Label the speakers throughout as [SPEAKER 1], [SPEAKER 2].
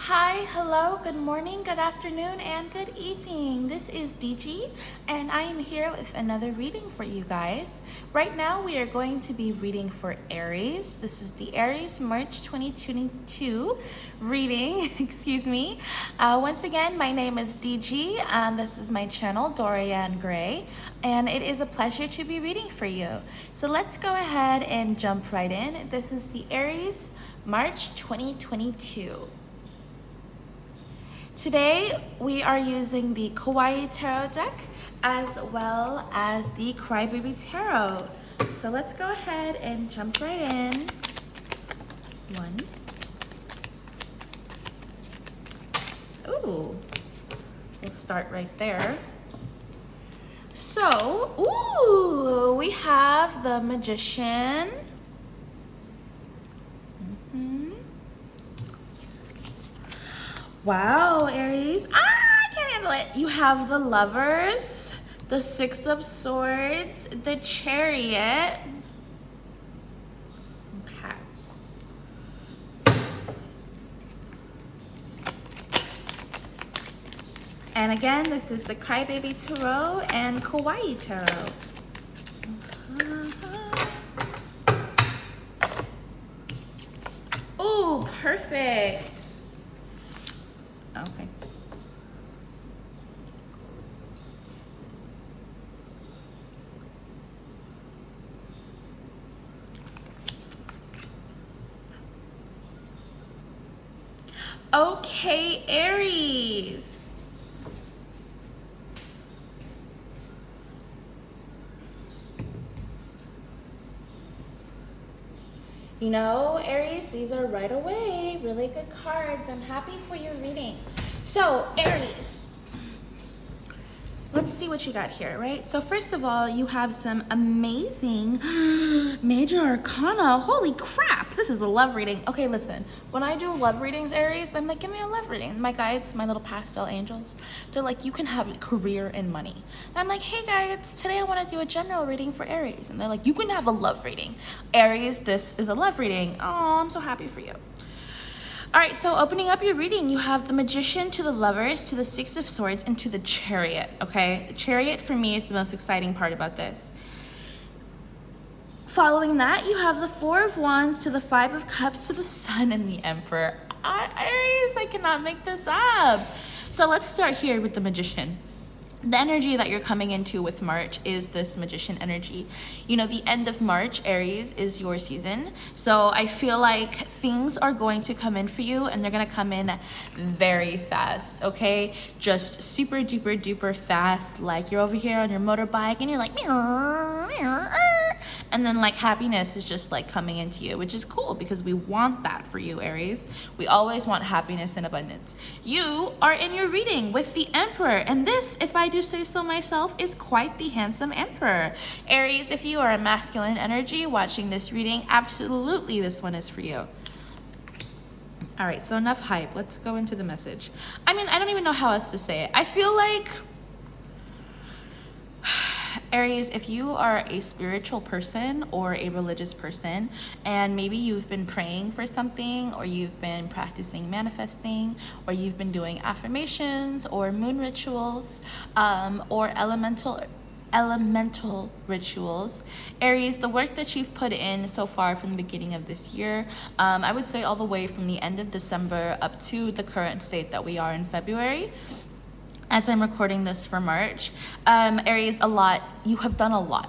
[SPEAKER 1] Hi, hello, good morning, good afternoon, and good evening. This is DG, and I am here with another reading for you guys. Right now, we are going to be reading for Aries. This is the Aries March 2022 reading, excuse me. Once again, my name is DG, and this is my channel, Dorrianne Gray, and it is a pleasure to be reading for you. So let's go ahead and jump right in. This is the Aries March 2022. Today, we are using the Kawaii Tarot deck as well as the Crybaby Tarot. So let's go ahead and jump right in. One. Ooh, we'll start right there. So, ooh, we have the Magician. Wow, Aries. I can't handle it. You have the Lovers, the Six of Swords, the Chariot. Okay. And again, this is the Crybaby Tarot and Kawaii Tarot. Ooh, perfect. Okay. Okay, Aries. You know, Aries, these are right away really good cards. I'm happy for your reading. So, Aries, let's see what you got here, right? So first of all, you have some amazing major arcana. Holy crap, this is a love reading. Okay, listen, when I do love readings, Aries, I'm like, give me a love reading. My guides, my little pastel angels, they're like, you can have a career and money. And I'm like, hey guides, today I want to do a general reading for Aries. And they're like, you can have a love reading. Aries, this is a love reading. Oh, I'm so happy for you. All right, so opening up your reading, you have the Magician to the Lovers, to the Six of Swords, and to the Chariot, okay? The Chariot, for me, is the most exciting part about this. Following that, you have the Four of Wands to the Five of Cups to the Sun and the Emperor. Aries, I cannot make this up. So let's start here with the Magician. The energy that you're coming into with March is this Magician energy. You know, the end of March, Aries, is your season. So I feel like things are going to come in for you, and they're going to come in very fast, okay? Just super duper duper fast. Like you're over here on your motorbike and you're like, meow, meow, and then like happiness is just like coming into you, which is cool because we want that for you, Aries. We always want happiness and abundance. You are in your reading with the Emperor, and this, if I do say so myself, is quite the handsome Emperor. Aries, if you are a masculine energy watching this reading, absolutely this one is for you. All right, so enough hype. Let's go into the message. I mean, I don't even know how else to say it. I feel like Aries, if you are a spiritual person or a religious person, and maybe you've been praying for something, or you've been practicing manifesting, or you've been doing affirmations or moon rituals, or elemental rituals, Aries, the work that you've put in so far from the beginning of this year, I would say all the way from the end of December up to the current state that we are in February, as I'm recording this for March, Aries, you have done a lot.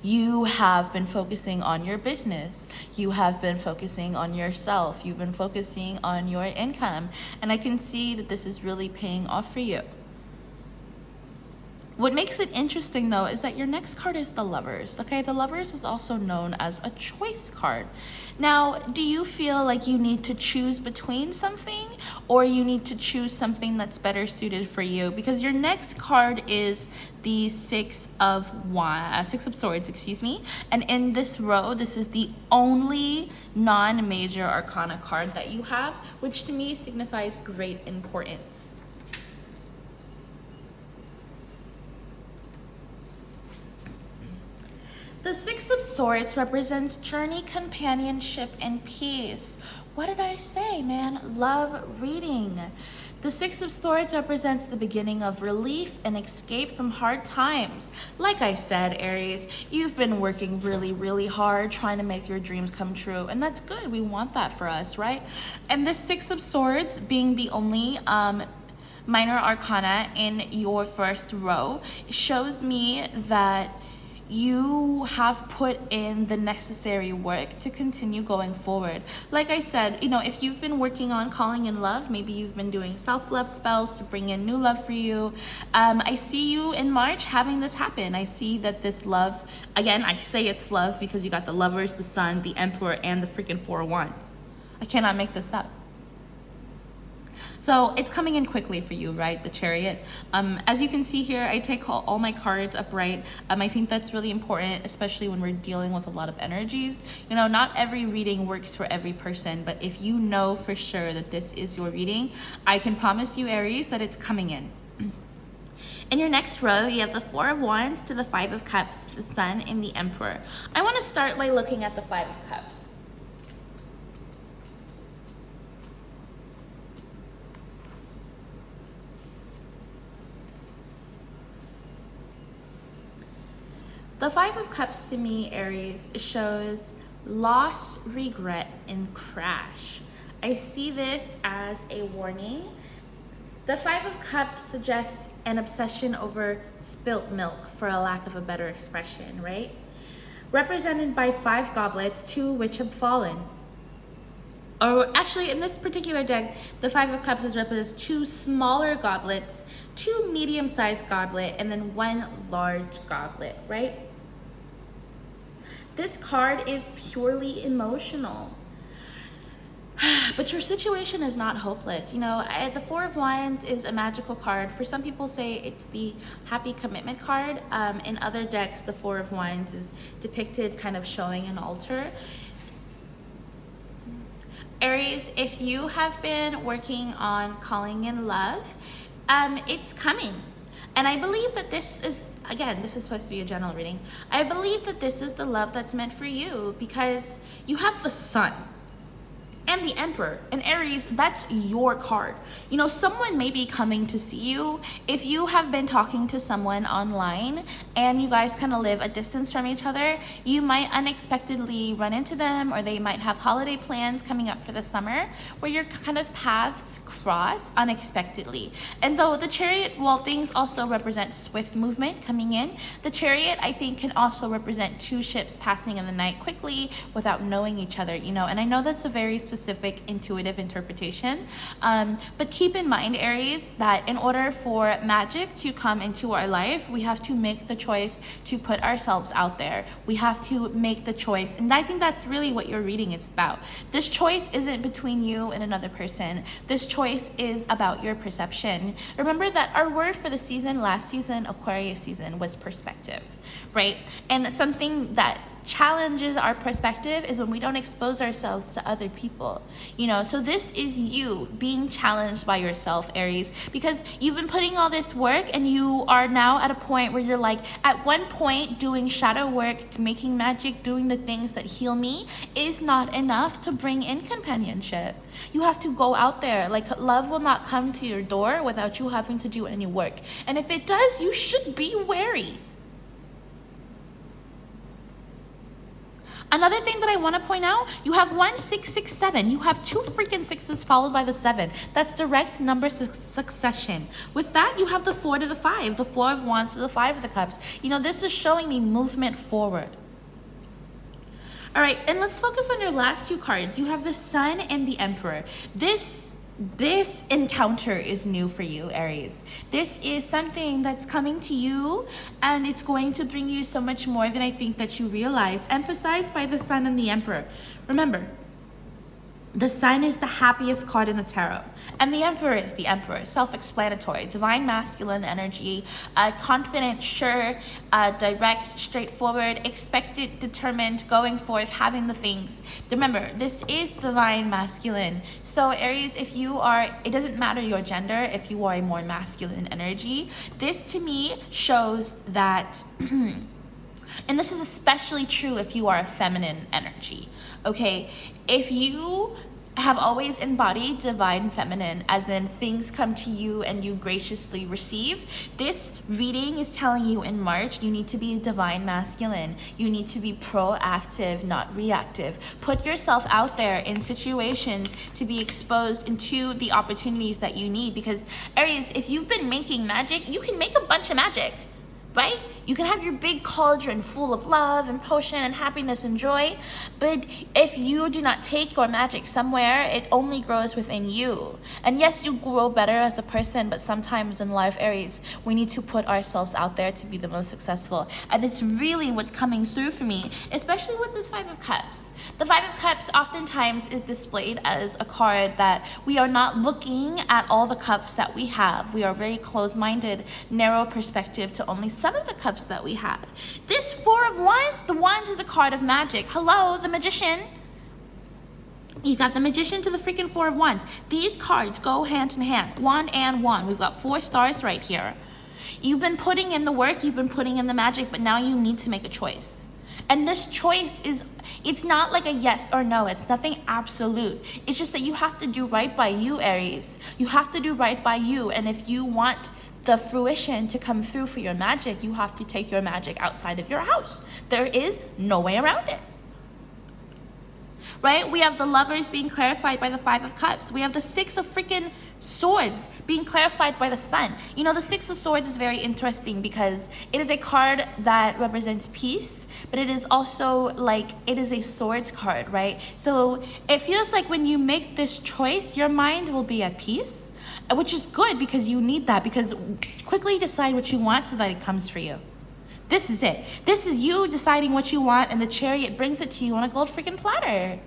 [SPEAKER 1] You have been focusing on your business. You have been focusing on yourself. You've been focusing on your income. And I can see that this is really paying off for you. What makes it interesting, though, is that your next card is the Lovers, okay? The Lovers is also known as a choice card. Now, do you feel like you need to choose between something, or you need to choose something that's better suited for you? Because your next card is the Six of Swords, excuse me. And in this row, this is the only non-major arcana card that you have, which to me signifies great importance. The Six of Swords represents journey, companionship, and peace. What did I say, man? Love reading. The Six of Swords represents the beginning of relief and escape from hard times. Like I said, Aries, you've been working really, really hard trying to make your dreams come true. And that's good. We want that for us, right? And the Six of Swords being the only minor arcana in your first row shows me that you have put in the necessary work to continue going forward. Like I said, you know, if you've been working on calling in love, maybe you've been doing self-love spells to bring in new love for you. I see you in March having this happen. I see that this love, again, I say it's love because you got the Lovers, the Sun, the Emperor, and the freaking Four of Wands. I cannot make this up. So it's coming in quickly for you, right? The Chariot. As you can see here, I take all my cards upright. I think that's really important, especially when we're dealing with a lot of energies. You know, not every reading works for every person, but if you know for sure that this is your reading, I can promise you, Aries, that it's coming in. In your next row, you have the Four of Wands to the Five of Cups, the Sun, and the Emperor. I want to start by looking at the Five of Cups. The Five of Cups to me, Aries, shows loss, regret, and crash. I see this as a warning. The Five of Cups suggests an obsession over spilt milk, for a lack of a better expression, right? Represented by 5 goblets, 2 which have fallen. Or actually, in this particular deck, the Five of Cups is represents 2 smaller goblets, 2 medium-sized goblet, and then 1 large goblet, right? This card is purely emotional. But your situation is not hopeless. You know, the Four of Wands is a magical card. For some people say it's the happy commitment card. In other decks, the Four of Wands is depicted kind of showing an altar. Aries, if you have been working on calling in love, it's coming. And I believe that this is, again, this is supposed to be a general reading. I believe that this is the love that's meant for you because you have the Sun and the Emperor. And Aries, that's your card. You know, someone may be coming to see you. If you have been talking to someone online and you guys kind of live a distance from each other, you might unexpectedly run into them, or they might have holiday plans coming up for the summer where your kind of paths cross unexpectedly. And though the Chariot, while things also represent swift movement coming in, the Chariot, I think, can also represent 2 ships passing in the night quickly without knowing each other, you know. And I know that's a very specific intuitive interpretation, but keep in mind, Aries, that in order for magic to come into our life, we have to make the choice to put ourselves out there. We have to make the choice, and I think that's really what your reading is about. This choice isn't between you and another person. This choice is about your perception. Remember that our word for the season, last season, Aquarius season, was perspective, right? And something that challenges our perspective is when we don't expose ourselves to other people, you know. So this is you being challenged by yourself, Aries, because you've been putting all this work and you are now at a point where you're like, at one point, doing shadow work, to making magic, doing the things that heal me is not enough to bring in companionship. You have to go out there. Like, love will not come to your door without you having to do any work. And if it does, you should be wary. Another thing that I want to point out, you have 1, 6, 6, 7. You have 2 freaking 6s followed by the 7. That's direct number succession. With that, you have the 4 to the 5, the Four of Wands to the 5 of the Cups. You know, this is showing me movement forward. All right, and let's focus on your last 2 cards. You have the Sun and the Emperor. This encounter is new for you, Aries. This is something that's coming to you, and it's going to bring you so much more than I think that you realized. Emphasized by the Sun and the Emperor. Remember, the Sun is the happiest card in the tarot, and the Emperor is the Emperor. Self-explanatory, divine masculine energy, confident, sure, direct, straightforward, expected, determined, going forth, having the things. Remember, this is divine masculine. So Aries, if you are, it doesn't matter your gender, if you are a more masculine energy, this to me shows that, and this is especially true if you are a feminine energy, okay? If you have always embodied divine feminine, as in things come to you and you graciously receive. This reading is telling you in March, you need to be divine masculine. You need to be proactive, not reactive. Put yourself out there in situations to be exposed into the opportunities that you need, because Aries, if you've been making magic, you can make a bunch of magic, right? You can have your big cauldron full of love and potion and happiness and joy, but if you do not take your magic somewhere, it only grows within you. And yes, you grow better as a person, but sometimes in life, Aries, we need to put ourselves out there to be the most successful. And it's really what's coming through for me, especially with this Five of Cups. The Five of Cups oftentimes is displayed as a card that we are not looking at all the cups that we have. We are very closed-minded, narrow perspective to only some of the cups that we have. This Four of Wands, the Wands is a card of magic. Hello, the Magician. You got the Magician to the freaking Four of Wands. These cards go hand in hand, one and one. We've got 4 stars right here. You've been putting in the work, you've been putting in the magic, but now you need to make a choice. And this choice is, it's not like a yes or no. It's nothing absolute. It's just that you have to do right by you, Aries. You have to do right by you. And if you want the fruition to come through for your magic, you have to take your magic outside of your house. There is no way around it. Right? We have the Lovers being clarified by the Five of Cups. We have the Six of freaking Swords being clarified by the Sun. You know, the Six of Swords is very interesting because it is a card that represents peace, but it is also like, it is a swords card, right? So it feels like when you make this choice, your mind will be at peace, which is good because you need that, because quickly decide what you want so that it comes for you. This is it. This is you deciding what you want, and the Chariot brings it to you on a gold freaking platter.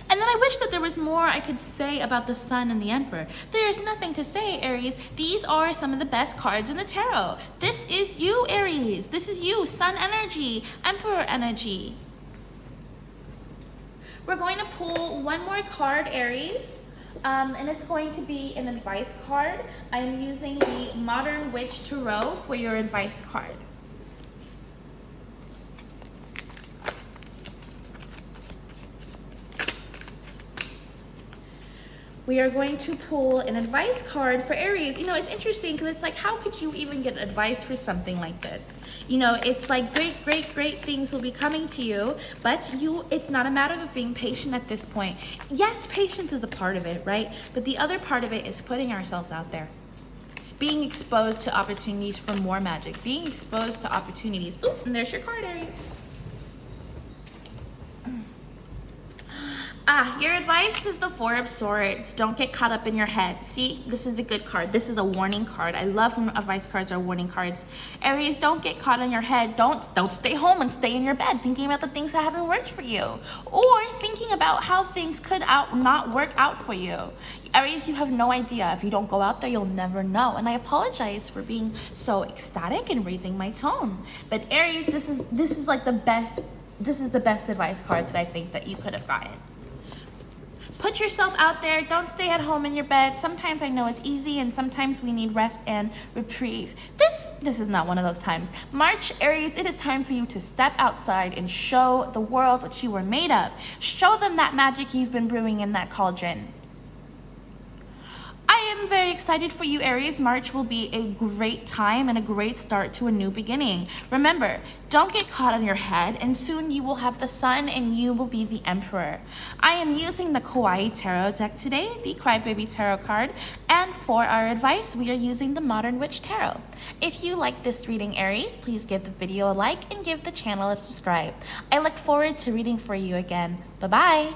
[SPEAKER 1] And then I wish that there was more I could say about the Sun and the Emperor. There's nothing to say, Aries. These are some of the best cards in the tarot. This is you, Aries. This is you, Sun energy, Emperor energy. We're going to pull one more card, Aries. And it's going to be an advice card. I'm using the Modern Witch Tarot for your advice card. We are going to pull an advice card for Aries. You know, it's interesting because it's like, how could you even get advice for something like this? You know, it's like great things will be coming to you, but it's not a matter of being patient at this point. Yes, patience is a part of it, right? But the other part of it is putting ourselves out there. Being exposed to opportunities for more magic. Being exposed to opportunities. Ooh, and there's your card, Aries. Your advice is the Four of Swords. Don't get caught up in your head. See, this is a good card. This is a warning card. I love when advice cards are warning cards. Aries, don't get caught in your head. Don't stay home and stay in your bed thinking about the things that haven't worked for you, or thinking about how things could not work out for you. Aries, you have no idea. If you don't go out there, you'll never know. And I apologize for being so ecstatic and raising my tone. But Aries, this is like the best. This is the best advice card that I think that you could have gotten. Put yourself out there. Don't stay at home in your bed. Sometimes I know it's easy, and sometimes we need rest and reprieve. This is not one of those times. March, Aries, it is time for you to step outside and show the world what you were made of. Show them that magic you've been brewing in that cauldron. I am very excited for you, Aries. March will be a great time and a great start to a new beginning. Remember, don't get caught on your head, and soon you will have the Sun and you will be the Emperor. I am using the Kawaii Tarot deck today, the Crybaby Tarot card, and for our advice, we are using the Modern Witch Tarot. If you like this reading, Aries, please give the video a like and give the channel a subscribe. I look forward to reading for you again. Bye-bye.